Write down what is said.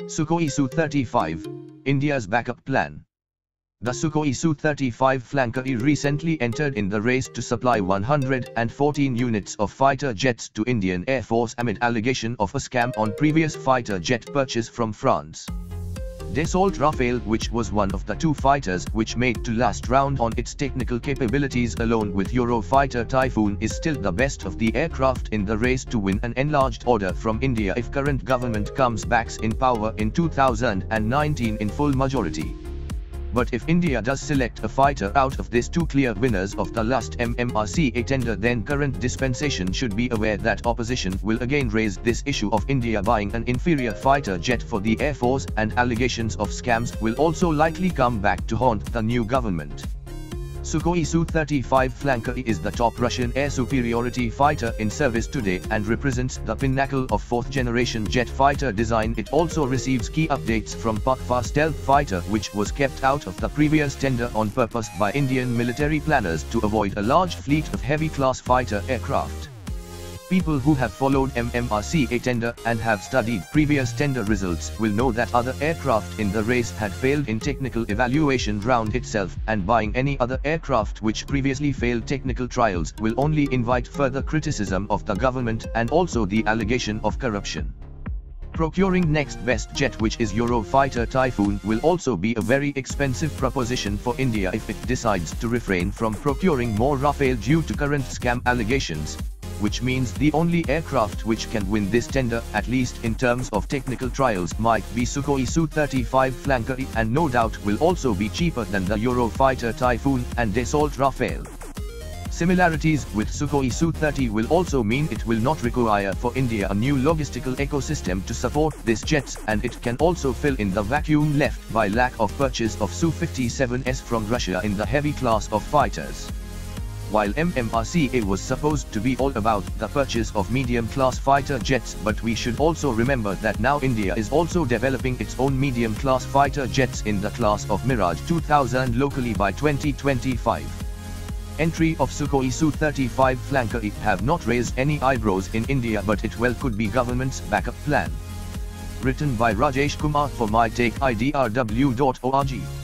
Sukhoi Su-35, India's backup plan. The Sukhoi Su-35 flanker recently entered in the race to supply 114 units of fighter jets to Indian Air Force amid allegation of a scam on previous fighter jet purchase from France. Dassault Rafale, which was one of the two fighters which made to last round on its technical capabilities alone with Eurofighter Typhoon, is still the best of the aircraft in the race to win an enlarged order from India if current government comes back in power in 2019 in full majority. But if India does select a fighter out of these two clear winners of the last MMRCA tender, then current dispensation should be aware that opposition will again raise this issue of India buying an inferior fighter jet for the Air Force, and allegations of scams will also likely come back to haunt the new government. Sukhoi Su-35 flanker is the top Russian air superiority fighter in service today and represents the pinnacle of fourth-generation jet fighter design. It also receives key updates from Pakfa stealth fighter, which was kept out of the previous tender on purpose by Indian military planners to avoid a large fleet of heavy-class fighter aircraft. People who have followed MMRCA tender and have studied previous tender results will know that other aircraft in the race had failed in technical evaluation round itself, and buying any other aircraft which previously failed technical trials will only invite further criticism of the government and also the allegation of corruption. Procuring next best jet, which is Eurofighter Typhoon, will also be a very expensive proposition for India if it decides to refrain from procuring more Rafale due to current scam allegations, which means the only aircraft which can win this tender, at least in terms of technical trials, might be Sukhoi Su-35 flanker, and no doubt will also be cheaper than the Eurofighter Typhoon and Dassault Rafale. Similarities with Sukhoi Su-30 will also mean it will not require for India a new logistical ecosystem to support these jets, and it can also fill in the vacuum left by lack of purchase of Su-57s from Russia in the heavy class of fighters. While MMRCA was supposed to be all about the purchase of medium-class fighter jets, but we should also remember that now India is also developing its own medium-class fighter jets in the class of Mirage 2000 locally by 2025. Entry of Sukhoi Su-35 flanker have not raised any eyebrows in India, but it well could be government's backup plan. Written by Rajesh Kumar for mytakeidrw.org.